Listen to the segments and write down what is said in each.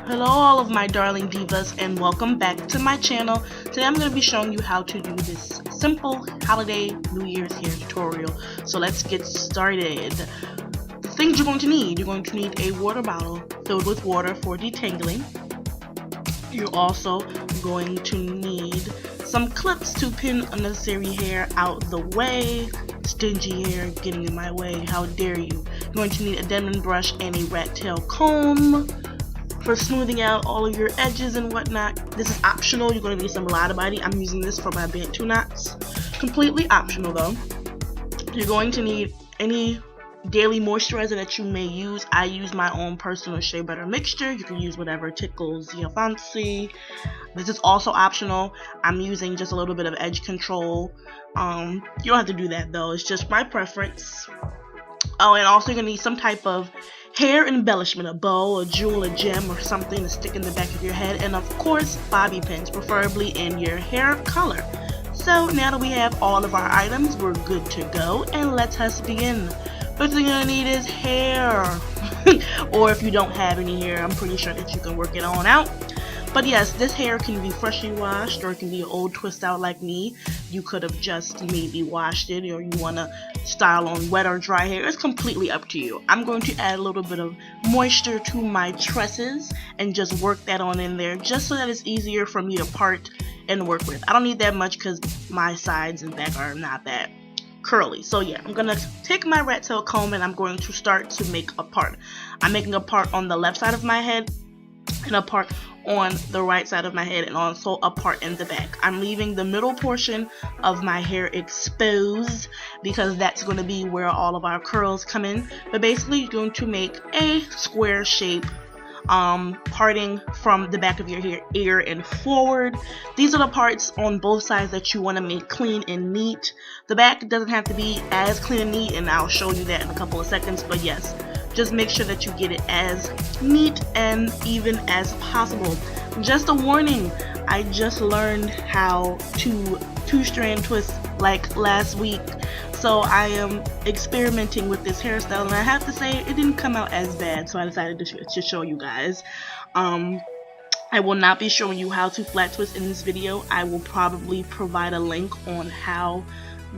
Hello all of my darling divas and welcome back to my channel. Today I'm going to be showing you how to do this simple holiday New Year's hair tutorial. So let's get started. The things you're going to need. You're going to need a water bottle filled with water for detangling. You're also going to need some clips to pin unnecessary hair out the way. Stingy hair getting in my way, how dare you. You're going to need a denim brush and a rat tail comb for smoothing out all of your edges and whatnot. This is optional. You're going to need some Lada Body. I'm using this for my Bantu Knots. Completely optional though. You're going to need any daily moisturizer that you may use. I use my own personal shea butter mixture. You can use whatever tickles your fancy. This is also optional. I'm using just a little bit of edge control. You don't have to do that though. It's just my preference. Oh, and also you're going to need some type of hair embellishment, a bow, a jewel, a gem, or something to stick in the back of your head, and of course bobby pins, preferably in your hair color. So now that we have all of our items, we're good to go, and let us begin. First thing you're gonna need is hair. Or if you don't have any hair, I'm pretty sure that you can work it on out. But yes, this hair can be freshly washed, or it can be an old twist out like me. You could have just maybe washed it, or you want to style on wet or dry hair. It's completely up to you. I'm going to add a little bit of moisture to my tresses and just work that on in there, just so that it's easier for me to part and work with. I don't need that much because my sides and back are not that curly. So yeah, I'm gonna take my rat tail comb and I'm going to start to make a part. I'm making a part on the left side of my head and a part on the right side of my head, and also a part in the back. I'm leaving the middle portion of my hair exposed because that's going to be where all of our curls come in. But basically you're going to make a square shape parting from the back of your ear and forward. These are the parts on both sides that you want to make clean and neat. The back doesn't have to be as clean and neat, and I'll show you that in a couple of seconds, but yes, just make sure that you get it as neat and even as possible. Just a warning, I just learned how to two-strand twist like last week, so I am experimenting with this hairstyle, and I have to say it didn't come out as bad, so I decided to show you guys. I will not be showing you how to flat twist in this video. I will probably provide a link on how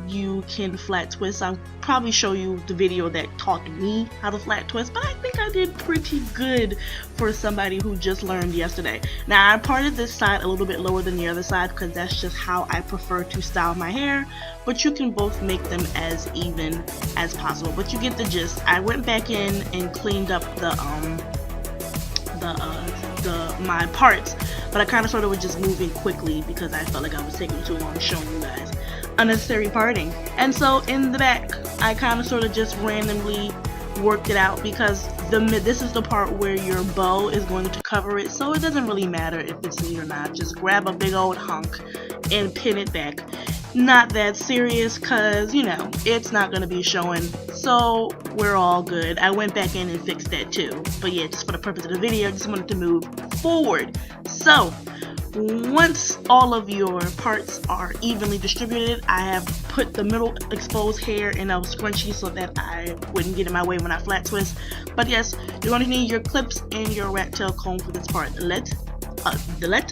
you can flat twist. I'll probably show you the video that taught me how to flat twist, but I think I did pretty good for somebody who just learned yesterday. Now I parted this side a little bit lower than the other side because that's just how I prefer to style my hair, but you can both make them as even as possible. But you get the gist. I went back in and cleaned up my parts, but I kind of sort of was just moving quickly because I felt like I was taking too long showing you guys unnecessary parting. And so in the back I kind of sort of just randomly worked it out because this is the part where your bow is going to cover it, so it doesn't really matter if it's neat or not. Just grab a big old hunk and pin it back. Not that serious because, you know, it's not going to be showing, so we're all good. I went back in and fixed that too, but yeah, just for the purpose of the video, I just wanted to move forward. So once all of your parts are evenly distributed, I have put the middle exposed hair in a scrunchie so that I wouldn't get in my way when I flat twist. But yes, you're going to need your clips and your rat tail comb for this part. Let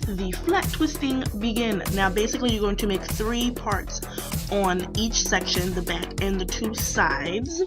the flat twisting begin. Now basically you're going to make 3 parts on each section, the back and the 2 sides.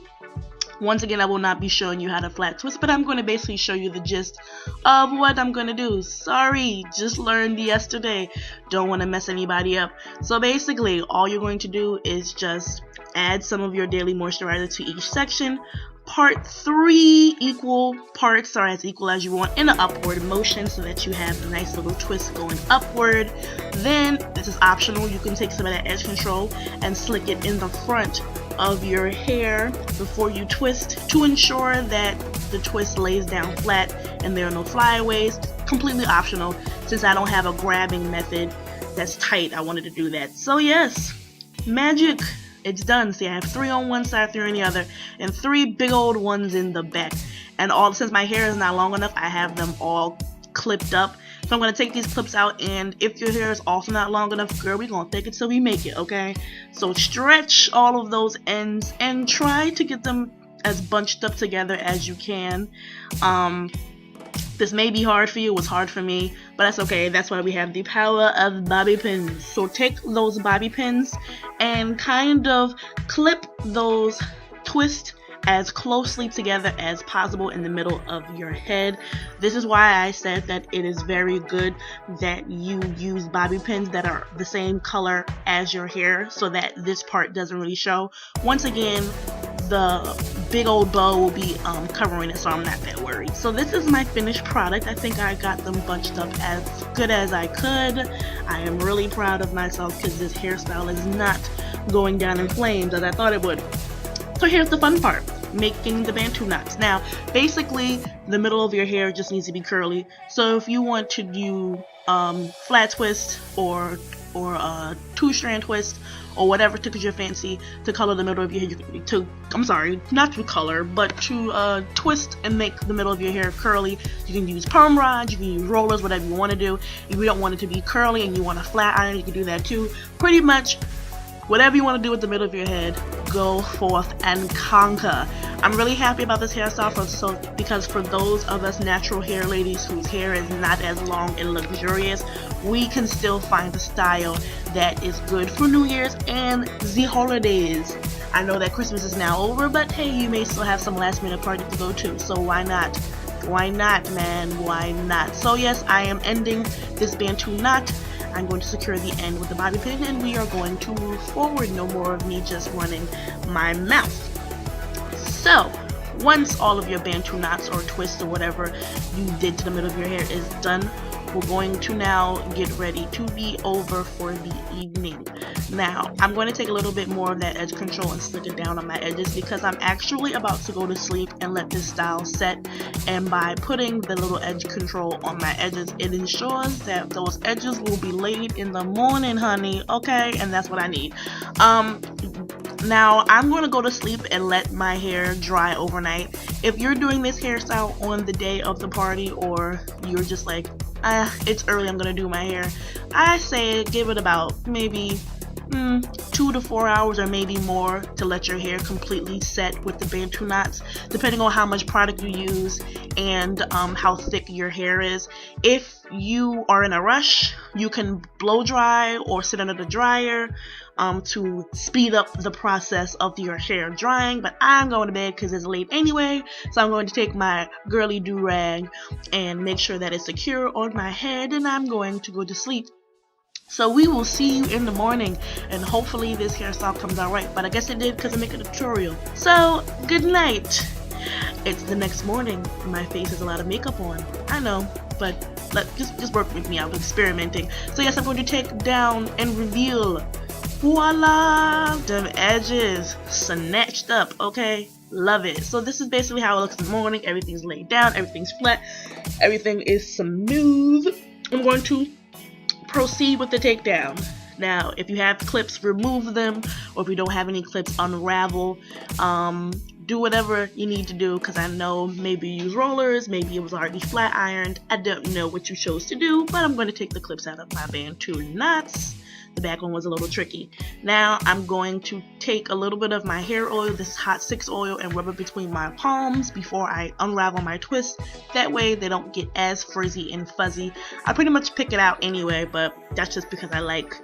Once again, I will not be showing you how to flat twist, but I'm going to basically show you the gist of what I'm going to do. Sorry, just learned yesterday. Don't want to mess anybody up. So basically, all you're going to do is just add some of your daily moisturizer to each section. Part 3 equal parts, or as equal as you want, in an upward motion so that you have a nice little twist going upward. Then, this is optional, you can take some of that edge control and slick it in the front of your hair before you twist to ensure that the twist lays down flat and there are no flyaways. Completely optional. Since I don't have a grabbing method that's tight, I wanted to do that. So yes, magic. It's done. See, I have 3 on one side, 3 on the other, and 3 big old ones in the back. And all, since my hair is not long enough, I have them all clipped up. So I'm going to take these clips out, and if your hair is also not long enough, girl, we're going to take it till we make it, okay? So stretch all of those ends and try to get them as bunched up together as you can. This may be hard for you, it was hard for me, but that's okay. That's why we have the power of bobby pins. So take those bobby pins and kind of clip those twists as closely together as possible in the middle of your head. This is why I said that it is very good that you use bobby pins that are the same color as your hair so that this part doesn't really show. Once again, the big old bow will be covering it, so I'm not that worried. So this is my finished product. I think I got them bunched up as good as I could. I am really proud of myself because this hairstyle is not going down in flames as I thought it would. So here's the fun part, making the Bantu knots. Now, basically, the middle of your hair just needs to be curly. So if you want to do flat twist or two-strand twist or whatever tickles your fancy to color the middle of your hair, I'm sorry, not to color, but to twist and make the middle of your hair curly. You can use perm rods, you can use rollers, whatever you want to do. If you don't want it to be curly and you want a flat iron, you can do that too. Pretty much whatever you want to do with the middle of your head, go forth and conquer. I'm really happy about this hairstyle because for those of us natural hair ladies whose hair is not as long and luxurious, we can still find a style that is good for New Year's and the holidays. I know that Christmas is now over, but hey, you may still have some last minute party to go to, so why not? Why not, man? Why not? So yes, I am ending this Bantu knot. I'm going to secure the end with the bobby pin and we are going to move forward. No more of me just running my mouth. So once all of your Bantu knots or twists or whatever you did to the middle of your hair is done, we're going to now get ready to be over for the evening. Now, I'm going to take a little bit more of that edge control and slick it down on my edges because I'm actually about to go to sleep and let this style set. And by putting the little edge control on my edges, it ensures that those edges will be laid in the morning, honey. Okay, and that's what I need. Now, I'm going to go to sleep and let my hair dry overnight. If you're doing this hairstyle on the day of the party or you're just like, it's early, I'm going to do my hair, I say give it about maybe 2 to 4 hours or maybe more to let your hair completely set with the Bantu knots, depending on how much product you use and how thick your hair is. If you are in a rush, you can blow dry or sit under the dryer to speed up the process of your hair drying, but I'm going to bed because it's late anyway, so I'm going to take my girly do-rag and make sure that it's secure on my head and I'm going to go to sleep. So we will see you in the morning and hopefully this hairstyle comes out right, but I guess it did because I'm making a tutorial. So good night. It's the next morning. My face has a lot of makeup on, I know, but just work with me. I'm experimenting. So yes, I'm going to take down and reveal, voila, them edges snatched up. Okay, love it. So this is basically how it looks in the morning. Everything's laid down, everything's flat, everything is smooth. I'm going to proceed with the takedown. Now, if you have clips, remove them, or if you don't have any clips, unravel. Do whatever you need to do, because I know maybe you use rollers, maybe it was already flat ironed. I don't know what you chose to do, but I'm going to take the clips out of my Bantu knots. The back one was a little tricky. Now I'm going to take a little bit of my hair oil, this is hot 6 oil, and rub it between my palms before I unravel my twist. That way they don't get as frizzy and fuzzy. I pretty much pick it out anyway, but that's just because I like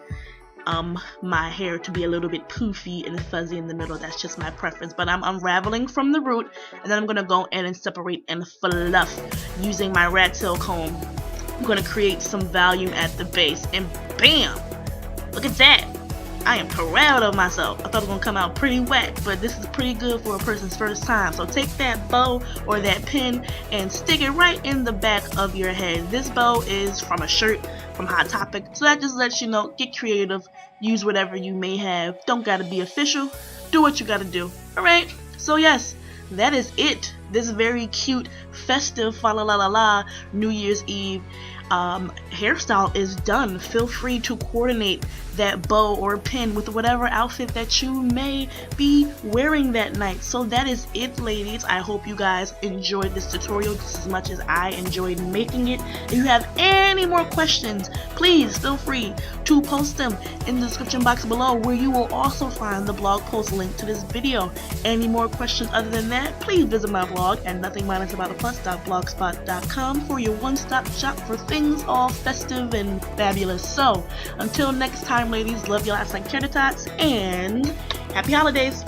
my hair to be a little bit poofy and fuzzy in the middle. That's just my preference, but I'm unraveling from the root, and then I'm going to go in and separate and fluff using my rat tail comb. I'm going to create some volume at the base, and bam! Look at that! I am proud of myself. I thought it was going to come out pretty wet, but this is pretty good for a person's first time. So take that bow or that pin and stick it right in the back of your head. This bow is from a shirt from Hot Topic, so that just lets you know, get creative, use whatever you may have. Don't gotta be official, do what you gotta do. Alright, so yes, that is it. This very cute, festive, fa la la la la New Year's Eve hairstyle is done. Feel free to coordinate that bow or pin with whatever outfit that you may be wearing that night. So that is it, ladies. I hope you guys enjoyed this tutorial just as much as I enjoyed making it. If you have any more questions, please feel free to post them in the description box below, where you will also find the blog post link to this video. Any more questions other than that, please visit my blog blog and nothingviolentaboutaplus.blogspot.com for your one-stop shop for things all festive and fabulous. So, until next time, ladies, love you lots like tater tots, and happy holidays!